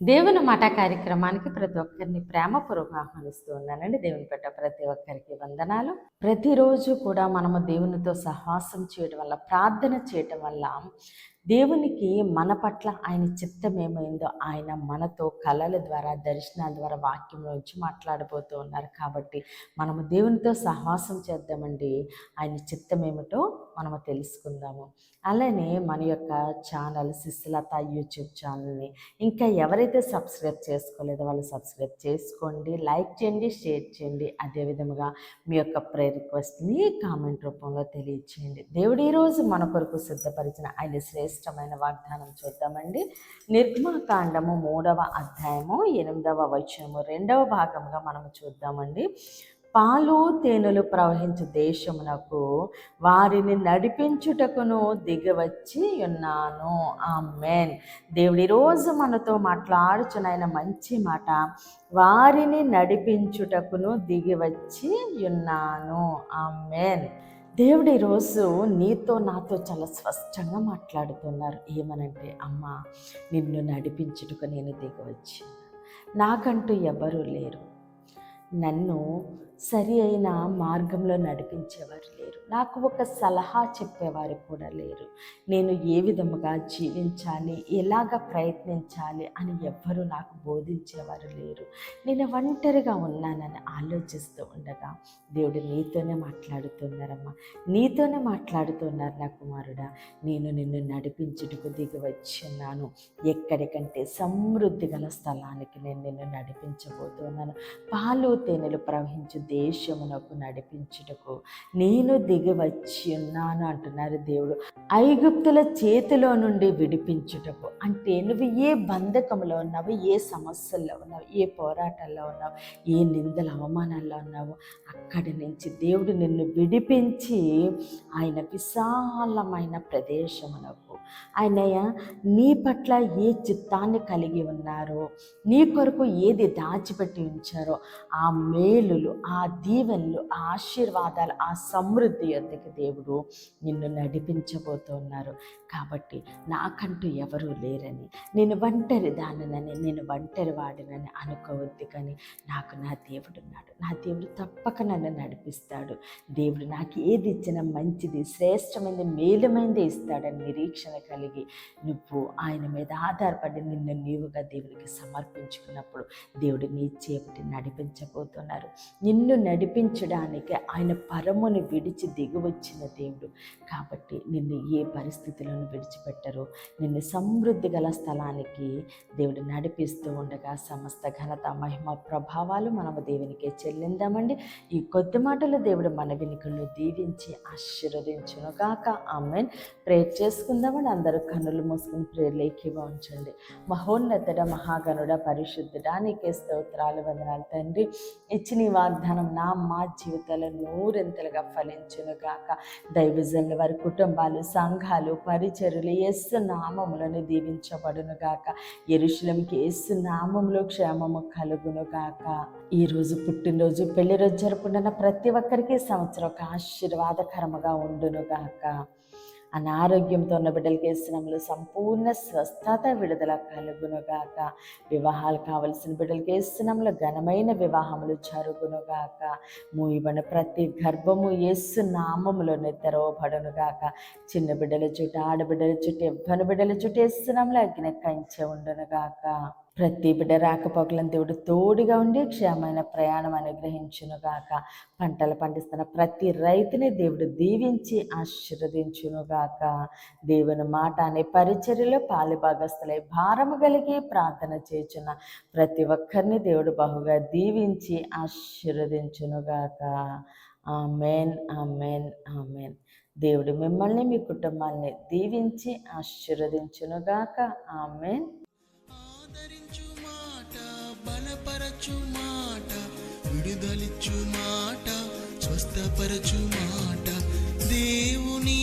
దేవుని మాట కార్యక్రమానికి ప్రతి ఒక్కరిని ప్రేమపూర్వకంగా ఆహ్వానిస్తూ ఉన్నానండి. దేవుని పెట్ట ప్రతి ఒక్కరికి వందనాలు. ప్రతిరోజు కూడా మనము దేవునితో సహవాసం చేయడం వల్ల, ప్రార్థన చేయటం వల్ల దేవునికి మన పట్ల ఆయన చిత్తం ఏమైందో ఆయన మనతో కళల ద్వారా, దర్శనాల ద్వారా, వాక్యంలో వచ్చి మాట్లాడబోతూ ఉన్నారు. కాబట్టి మనము దేవునితో సహవాసం చేద్దామండి. ఆయన చిత్తం ఏమిటో మనము తెలుసుకుందాము. అలానే మన యొక్క ఛానల్ సిస్లత యూట్యూబ్ ఛానల్ని ఇంకా ఎవరైతే సబ్స్క్రైబ్ చేసుకోలేదో వాళ్ళు సబ్స్క్రైబ్ చేసుకోండి, లైక్ చేయండి, షేర్ చేయండి. అదేవిధంగా మీ యొక్క ప్రేయర్ రిక్వెస్ట్ని కామెంట్ రూపంలో తెలియచేయండి. దేవుడు ఈరోజు మన కొరకు సిద్ధపరిచిన ఆయన శ్రేష్టమైన వాగ్దానం చూద్దామండి. నిర్గమకాండము 3వ అధ్యాయము 8వ వచనము 2వ భాగంగా మనము చూద్దామండి. పాలు తేనెలు ప్రవహించు దేశమునకు వారిని నడిపించుటకును దిగివచ్చి ఉన్నాను. ఆమేన్. దేవుడు ఈరోజు మనతో మాట్లాడుచున్న ఆయన మంచి మాట, వారిని నడిపించుటకును దిగివచ్చి ఉన్నాను. ఆమేన్. దేవుడు ఈరోజు నీతో నాతో చాలా స్పష్టంగా మాట్లాడుతున్నారు. ఏమనంటే, అమ్మ, నిన్ను నడిపించుటకు నేను దిగివచ్చి, నాకంటూ ఎవరూ లేరు, నన్ను సరి అయిన మార్గంలో నడిపించేవారు లేరు, నాకు ఒక సలహా చెప్పేవారు కూడా లేరు, నేను ఏ విధముగా జీవించాలి, ఎలాగ ప్రయత్నించాలి అని ఎవ్వరూ నాకు బోధించేవారు లేరు. నేను ఒంటరిగా ఉన్నానని ఆలోచిస్తూ ఉండగా దేవుడు నీతోనే మాట్లాడుతున్నారమ్మా, నీతోనే మాట్లాడుతున్నారు. నా కుమారుడా, నేను నిన్ను నడిపించుటకు దిగి వచ్చున్నాను. ఎక్కడికంటే సమృద్ధి గల స్థలానికి నేను నిన్ను నడిపించబోతున్నాను. పాలు తేనెలు ప్రవహించు దేశమునకు నడిపించుటకు నేను దిగి వచ్చి ఉన్నాను అంటున్నారు దేవుడు. ఐగుప్తుల చేతిలో నుండి విడిపించుటకు అంటే, నువ్వు ఏ బంధకంలో ఉన్నావు, ఏ సమస్యల్లో ఉన్నావు, ఏ పోరాటాల్లో ఉన్నావు, ఏ నిందల అవమానాల్లో ఉన్నావు, అక్కడి నుంచి దేవుడు నిన్ను విడిపించి ఆయన విశాలమైన ప్రదేశమునకు, ఆయన నీ పట్ల ఏ చిత్తాన్ని కలిగి ఉన్నారో, నీ కొరకు ఏది దాచిపెట్టి ఉంచారో ఆ మేలులు, ఆ దీవెనలు, ఆ ఆశీర్వాదాలు, ఆ సమృద్ధి యొద్దకు దేవుడు నిన్ను నడిపించబోతున్నారు. కాబట్టి నాకంటూ ఎవరూ లేరని, నేను ఒంటరి దానినని, నేను ఒంటరి వాడినని అనుకోవద్దు. కానీ నాకు నా దేవుడు ఉన్నాడు, నా దేవుడు తప్పక నన్ను నడిపిస్తాడు. దేవుడు నాకు ఏది ఇచ్చినా మంచిది, శ్రేష్టమైనది, మేలుమైనది ఇస్తాడని నిరీక్షణ కలిగి నువ్వు ఆయన మీద ఆధారపడి నిన్ను నీవుగా దేవుడికి సమర్పించుకున్నప్పుడు దేవుడు నీ చేపట్టి నడిపించబోతున్నారు. నిన్ను నడిపించడానికి ఆయన పరమును విడిచి దిగివచ్చిన దేవుడు. కాబట్టి నిన్ను ఏ పరిస్థితులను విడిచిపెట్టరు. నిన్ను సమృద్ధి గల స్థలానికి దేవుడు నడిపిస్తూ ఉండగా సమస్త ఘనత, మహిమ, ప్రభావాలు మనము దేవునికే చెల్లిందామండి. ఈ కొద్ది మాటలు దేవుడు మన వినికులను దీవించి ఆశీర్వదించును గాక. ఆమేన్. ప్రేయర్ చేసుకుందామని అందరూ కన్నులు మూసుకుని ప్రేయర్లేకిగా ఉంచండి. మహోన్నతుడ, మహాగణుడ, పరిశుద్ధుడా, నీకే స్తోత్రాలు, వందనాలు తండ్రి. ఇచ్చిన ఈ వాగ్దానం మా జీవితాల్లో నూరెంతలుగా ఫలించును గాక. దైవజనులు, వారి కుటుంబాలు, సంఘాలు, పరిచరులు యేసు నామములను దీవించబడును గాక. యెరూషలేముకి యేసు నామములో క్షేమము కలుగును గాక. ఈరోజు పుట్టినరోజు, పెళ్లి రోజు జరుపుకున్న ప్రతి ఒక్కరికి సంవత్సరం ఒక ఆశీర్వాదకరముగా ఉండును గాక. అనారోగ్యంతో ఉన్న బిడ్డలకి యేసునామములో సంపూర్ణ స్వస్థత, విడుదల కలుగునుగాక. వివాహాలు కావలసిన బిడ్డలకి యేసునామములో ఘనమైన వివాహములు జరుగునుగాక. మూయబడిన ప్రతి గర్భము యేసునామములోనే తెరవబడునుగాక. చిన్న బిడ్డల చుట్టూ, ఆడబిడ్డల చుట్టూ, యవ్వన బిడ్డల చుట్టూ యేసునామములో అగ్ని కంచె ఉండునుగాక. ప్రతి బిడ్డ రాకపోకలను దేవుడు తోడుగా ఉండి క్షేమైన ప్రయాణం అనుగ్రహించునుగాక. పంటలు పండిస్తున్న ప్రతి రైతుని దేవుడు దీవించి ఆశీర్వదించునుగాక. దేవుని మాట అనే పరిచర్యలో పాలుభాగస్తులై భారము కలిగి ప్రార్థన చేయుచున్న ప్రతి ఒక్కరిని దేవుడు బహుగా దీవించి ఆశీర్వదించునుగాక. ఆమేన్, ఆమేన్, ఆమేన్. దేవుడు మిమ్మల్ని, మీ కుటుంబాన్ని దీవించి ఆశీర్వదించునుగాక. ఆమేన్. ఆదరించు మాట, బలపరచు మాట, విడుదలిచ్చు మాట, స్వస్థపరచు మాట, దేవుని